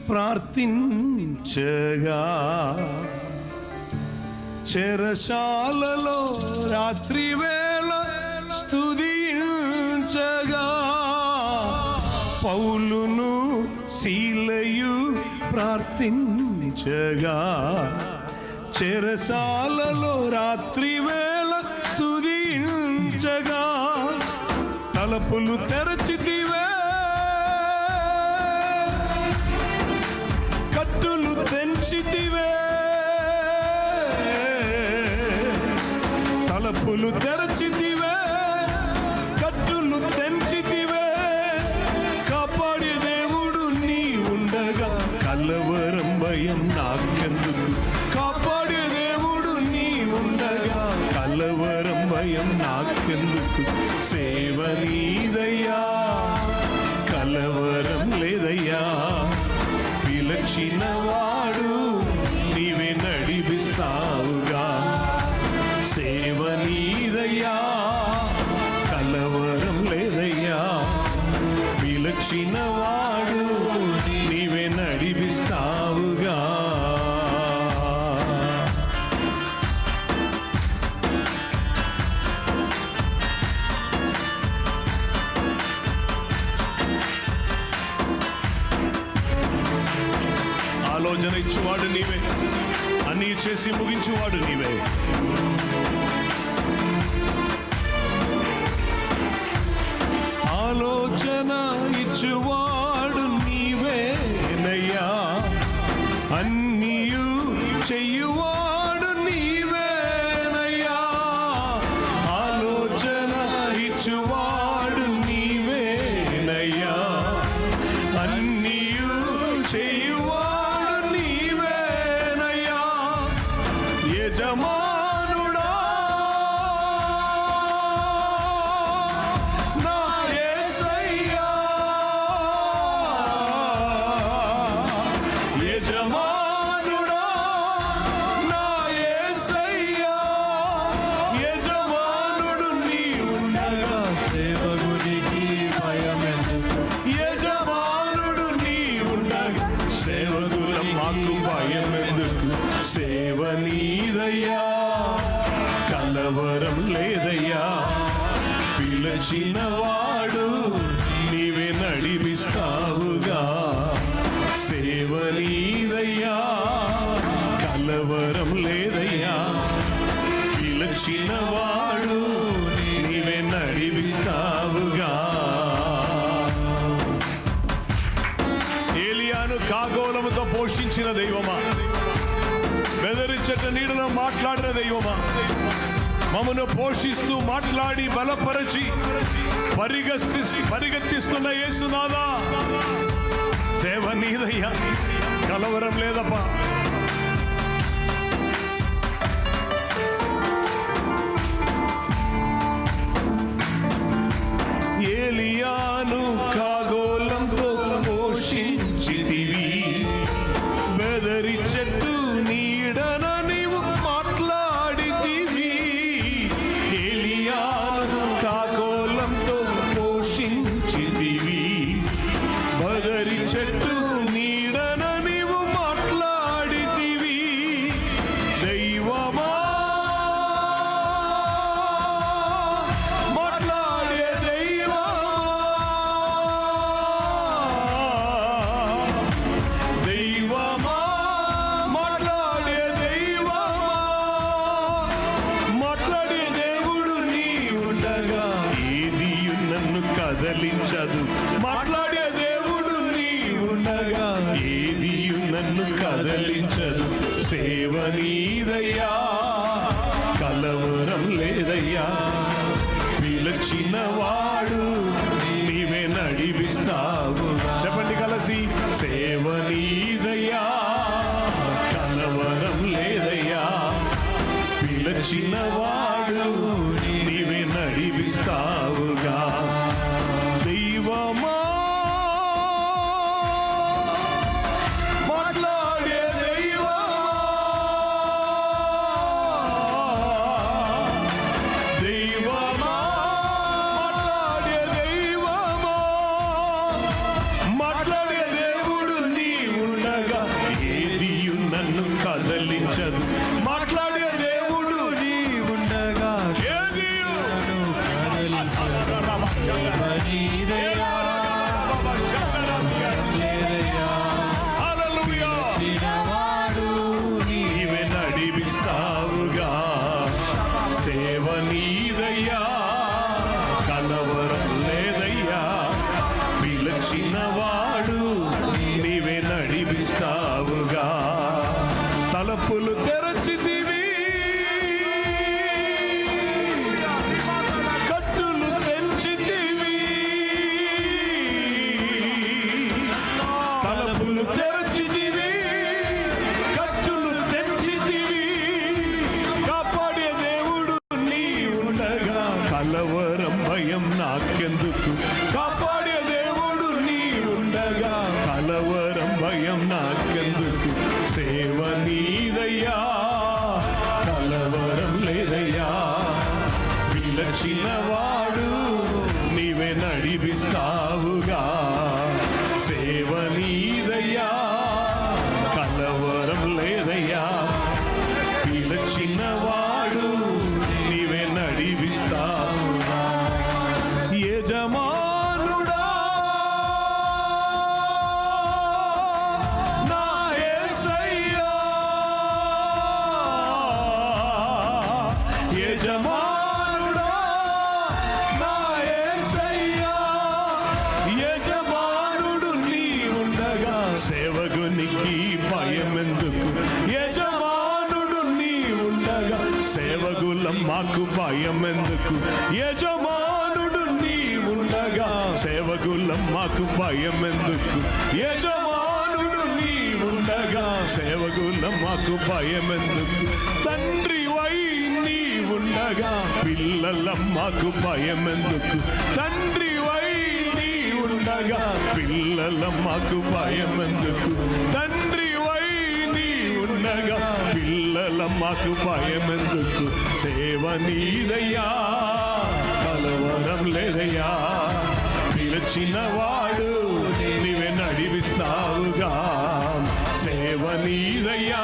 ప్రార్థించగా, చెరసాలలో రాత్రి వేళ స్తుతించగా, పౌలును శీలయు ప్రార్థించగా, చెరసాలలో రాత్రి వేళ స్తుతించగా, తలుపులు తెరచితివే, కట్టులు తెంచితివే, తలుపులు తెరచితివే, కట్టులు తెంచితివే, కాపాడే దేవుడు నీ ఉండగా కలవరం భయం నాకెందుకు, కాపాడే దేవుడు నీ ఉండగా కలవరం భయం నాకెందుకు, సేవ నీదయ్యా కలవరం లేదయ్యా, పిలచిన వాడు నీవే నడిపిస్తావుగా, సేవ నీదయ్యా కలవరం లేదయ్యా, పిలచిన వాడు నీవే నడిపిస్తావుగా. ఆలోచన ఇచ్చేవాడు నీవే, అన్నీ చేసి ముగించేవాడు నీవే. ఆలోచన ఇచ్చేవాడు నీవేనయ్యా, అన్నీయు చెయ్యువాడు నీవేనయ్యా, ఆలోచన ఇచ్చేవాడు నీవేనయ్యా, అన్నీయు చెయ్యువాడు నీవేనయ్యా, యజమానుడా నా యేసయ్యా, యజమానుడా నా యేసయ్యా, యజమానుడు నీ ఉండగా సేవకునికి భయమెందుకు, యజమానుడు నీ ఉండగా సేవకులం మాకు భయమెందుకు, సేవ నీదయ్యా కలవరం లేదయ్యా, పిలచిన వాడు నీవే నడిపిస్తావుగా, సేవ నీదయ్యా కలవరం లేదయ్యా, పిలచిన వాడు నీవే నడిపిస్తావుగా. ఏలియాను కాగోలముతో పోషించిన దైవమా, బెదిరించట నీడలో మాట్లాడిన దైవమా, మమ్మను పోషిస్తూ మాట్లాడి బలపరచి పరిగెత్తిస్తున్న యేసునాథా, సేవ నీదయ్యా కలవరం లేదప్పా. ఏలియాను కాగోలంతో పోషించితివి, బెదరి చెట్టు నీడన నీవు మాట్లాడితివి, ఏలియాను కాగోలంతో పోషించితివి, బెదరి చెట్టు నీడన నీవు మాట్లాడితివి, దైవమా మాట్లాడే దైవమా, దైవమా మాట్లాడే దైవమా, మాట్లాడే దేవుడు నీ ఉండగా ఏది నన్ను కదలించదు, మాట్లాడే దేవుడు నీ ఉండగా ఏది నన్ను కదలించదు, సేవ నీదయ్యా కలవరం లేదయ్యా, పిలచిన వాడు నీవే నడిపిస్తావు. చెప్పండి కలిసి, సేవ నీదయ్యా కలవరం లేదయ్యా, పిలచిన వాడు నీవే నడిపిస్తావుగా, దైవమా మాట్లాడే దైవమా, దైవమా మాట్లాడే కదలించదు. మాట్లాడే దేవుడు నీ ఉండగా ఏది నీదయా హల్లెలూయా. చిన్నవాడు నీవే నడిపిస్తావుగా, సేవ నీదయ్యా, కలవరం లేదయ్యా, పిలిచినవాడు నీవే నడిపిస్తావుగా. తలుపులు తెరచితివి, కట్టులు తెంచితివి, తలుపులు తెరచితివి, కట్టులు తెంచితివి, కాపాడే దేవుడు నీ ఉండగా కలవరం భయం నాకెందుకు. కాపాడే దేవుడు నీ ఉండగా కలవరం భయం నాకెందుకు. సేవ నీదయ్యా, కలవరం లేదయ్యా, పిలిచినవాడు నీవే నడిపిస్తావుగా. సేవ నీదయ్యా, కలవరం లేదయ్యా, పిలిచినవాడు నీవే నడిపిస్తావుగా. యజమానుడా నా యేసయ్యా, యజమానుడా నా యేసయ్యా, యజమానుడు నీ ఉండగా సేవకునికి భయమెందుకు. యజమానుడు నీ ఉండగా సేవకులం మాకు భయమెందుకు. యజమానుడు నీ ఉండగా సేవకులం మాకు భయమెందుకు. యజమానుడు నీ ఉండగా సేవకులం మాకు భయమెందుకు. తండ్రి వై నీ ఉండగా పిల్లలం మాకు భయమెందుకు. తండ్రి వై నీ ఉండగా పిల్లలం మాకు భయమెందుకు. తండ్రి వై నీ ఉండగా పిల్లలం మాకు భయమెందుకు. సేవ నీదయ్యా, కలవరం లేదయ్యా, పిలిచినవాడు నీవే నడిపిస్తావుగా. సేవ నీదయ్యా,